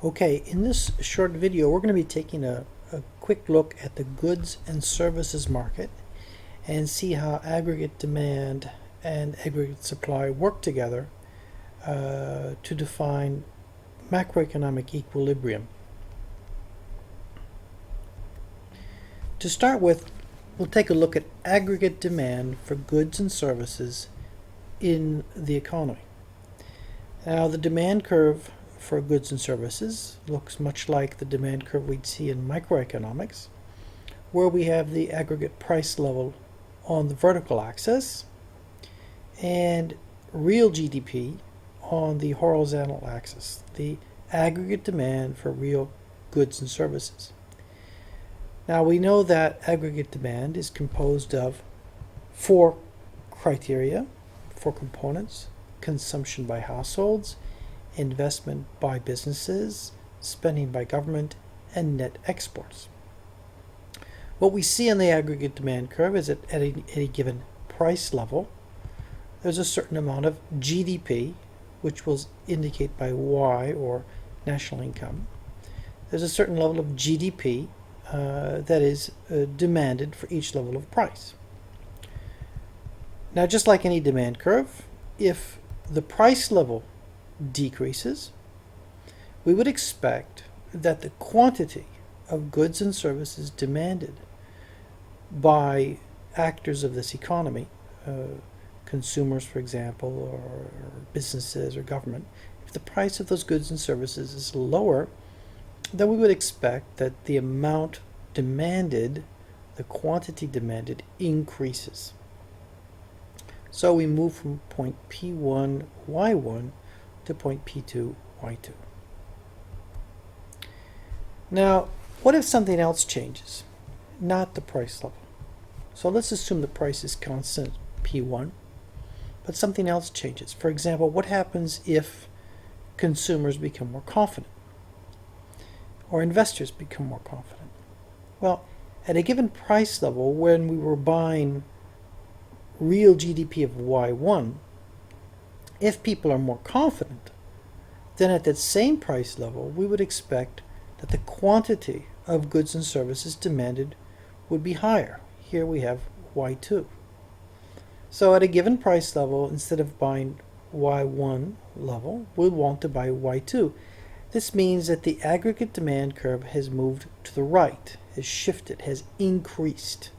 Okay, in this short video, we're going to be taking a quick look at the goods and services market and see how aggregate demand and aggregate supply work together to define macroeconomic equilibrium. To start with, we'll take a look at aggregate demand for goods and services in the economy. Now, the demand curve for goods and services looks much like the demand curve we'd see in microeconomics, where we have the aggregate price level on the vertical axis and real GDP on the horizontal axis, the aggregate demand for real goods and services. Now, we know that aggregate demand is composed of four criteria, four components: consumption by households, investment by businesses, spending by government, and net exports. What we see on the aggregate demand curve is that at any given price level, there's a certain amount of GDP, which we'll indicate by Y, or national income. There's a certain level of GDP that is demanded for each level of price. Now, just like any demand curve, if the price level decreases, we would expect that the quantity of goods and services demanded by actors of this economy, consumers, for example, or businesses or government, if the price of those goods and services is lower, then we would expect that the amount demanded, the quantity demanded, increases. So we move from point P1, Y1 to point P2, Y2. Now, what if something else changes? Not the price level. So let's assume the price is constant, P1, but something else changes. For example, what happens if consumers become more confident or investors become more confident? Well, at a given price level, when we were buying real GDP of Y1, if people are more confident, then at that same price level, we would expect that the quantity of goods and services demanded would be higher. Here we have Y2. So at a given price level, instead of buying Y1 level, we'll want to buy Y2. This means that the aggregate demand curve has moved to the right, has shifted, has increased.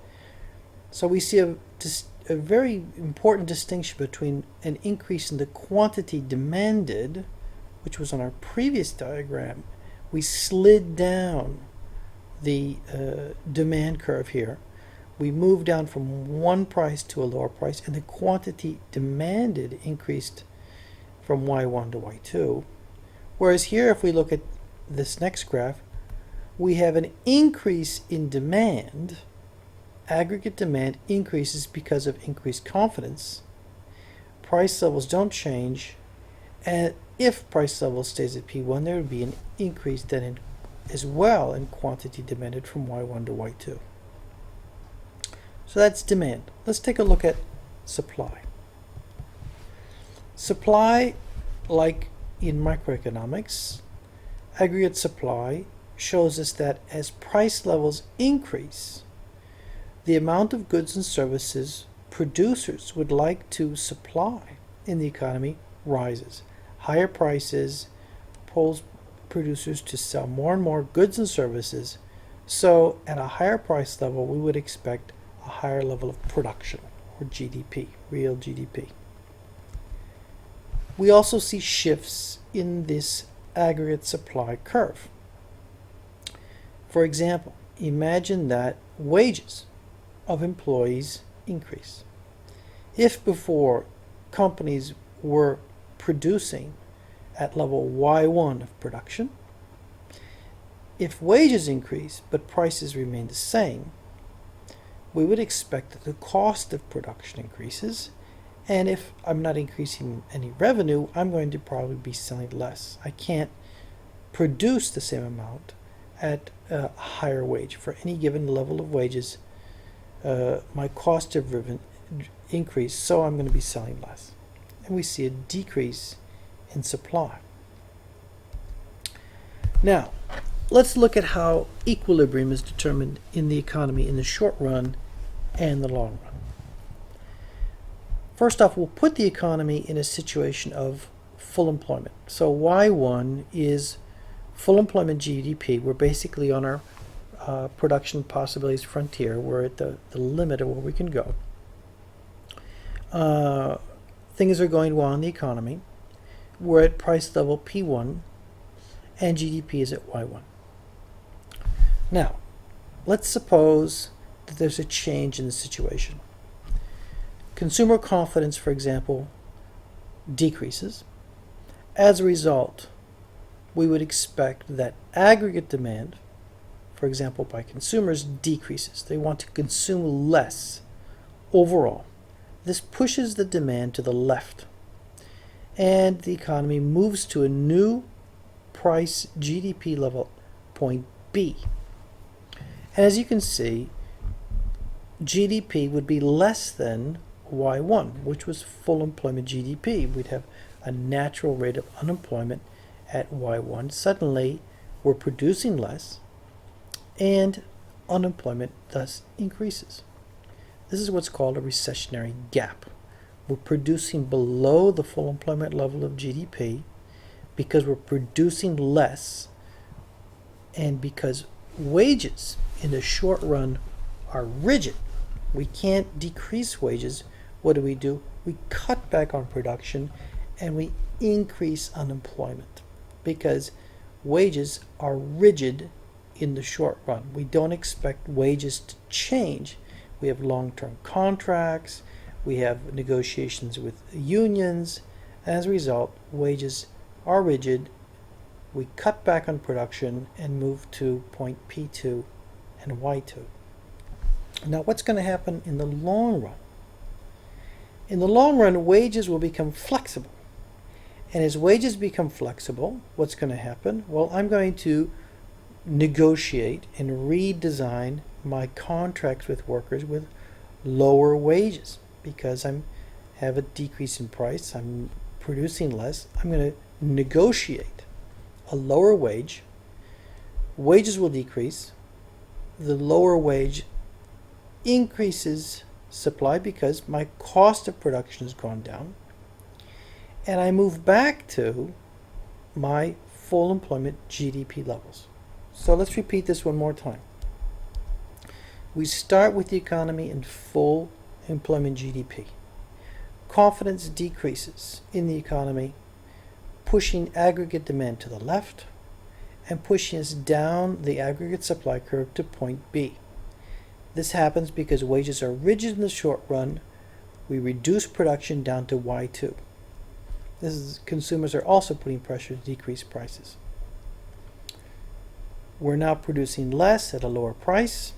So we see a very important distinction between an increase in the quantity demanded, which was on our previous diagram. We slid down the demand curve here. We moved down from one price to a lower price, and the quantity demanded increased from Y1 to Y2. Whereas here, if we look at this next graph, we have an increase in demand. Aggregate demand increases because of increased confidence. Price levels don't change, and if price level stays at P1, there would be an increase then as well in quantity demanded from Y1 to Y2. So that's demand. Let's take a look at supply. Supply, like in microeconomics, aggregate supply shows us that as price levels increase, the amount of goods and services producers would like to supply in the economy rises. Higher prices pulls producers to sell more and more goods and services. So at a higher price level, we would expect a higher level of production, or GDP, real GDP. We also see shifts in this aggregate supply curve. For example, imagine that wages of employees increase. If before companies were producing at level Y1 of production, if wages increase but prices remain the same, we would expect that the cost of production increases, and if I'm not increasing any revenue, I'm going to probably be selling less. I can't produce the same amount at a higher wage. For any given level of wages, my cost of revenue increase, so I'm going to be selling less. And we see a decrease in supply. Now, let's look at how equilibrium is determined in the economy in the short run and the long run. First off, we'll put the economy in a situation of full employment. So Y1 is full employment GDP. We're basically on our production possibilities frontier. We're at the limit of where we can go. Things are going well in the economy. We're at price level P1, and GDP is at Y1. Now, let's suppose that there's a change in the situation. Consumer confidence, for example, decreases. As a result, we would expect that aggregate demand, for example, by consumers, decreases. They want to consume less overall. This pushes the demand to the left, and the economy moves to a new price GDP level, point B. And as you can see, GDP would be less than Y1, which was full employment GDP. We'd have a natural rate of unemployment at Y1. Suddenly, we're producing less, and unemployment thus increases. This is what's called a recessionary gap. We're producing below the full employment level of GDP because we're producing less, and because wages in the short run are rigid. We can't decrease wages. What do? We cut back on production and we increase unemployment because wages are rigid in the short run. We don't expect wages to change. We have long-term contracts, we have negotiations with unions. As a result, wages are rigid. We cut back on production and move to point P2 and Y2. Now, what's going to happen in the long run? In the long run, wages will become flexible. And as wages become flexible, what's going to happen? Well, I'm going to negotiate and redesign my contracts with workers with lower wages because I have a decrease in price, I'm producing less. I'm going to negotiate a lower wage. Wages will decrease. The lower wage increases supply because my cost of production has gone down, and I move back to my full employment GDP levels. So let's repeat this one more time. We start with the economy in full employment GDP. Confidence decreases in the economy, pushing aggregate demand to the left and pushing us down the aggregate supply curve to point B. This happens because wages are rigid in the short run. We reduce production down to Y2. Consumers are also putting pressure to decrease prices. We're now producing less at a lower price.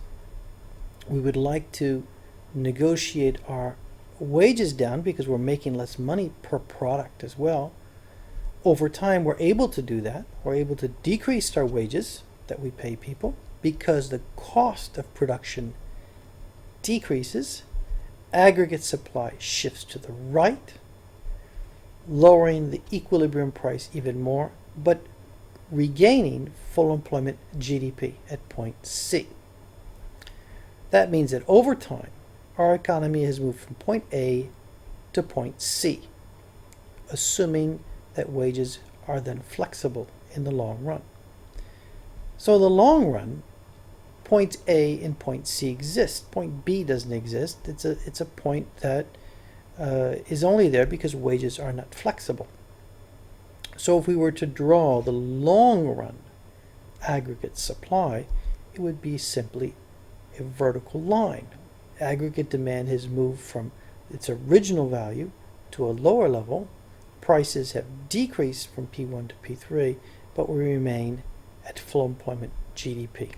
We would like to negotiate our wages down because we're making less money per product as well. Over time, we're able to do that. We're able to decrease our wages that we pay people because the cost of production decreases. Aggregate supply shifts to the right, lowering the equilibrium price even more, but regaining full employment GDP at point C. That means that over time, our economy has moved from point A to point C, assuming that wages are then flexible in the long run. So in the long run, point A and point C exist. Point B doesn't exist. It's a point that is only there because wages are not flexible. So if we were to draw the long run aggregate supply, it would be simply a vertical line. Aggregate demand has moved from its original value to a lower level. Prices have decreased from P1 to P3, but we remain at full employment GDP.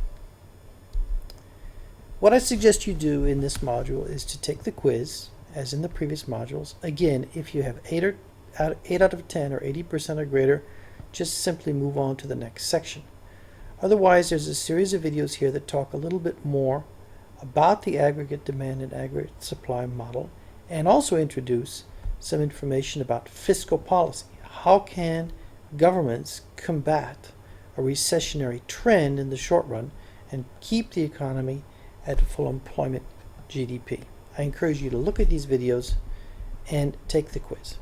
What I suggest you do in this module is to take the quiz, as in the previous modules. Again, if you have 8 out of 10 or 80% or greater, just simply move on to the next section. Otherwise, there's a series of videos here that talk a little bit more about the aggregate demand and aggregate supply model, and also introduce some information about fiscal policy. How can governments combat a recessionary trend in the short run and keep the economy at full employment GDP. I encourage you to look at these videos and take the quiz.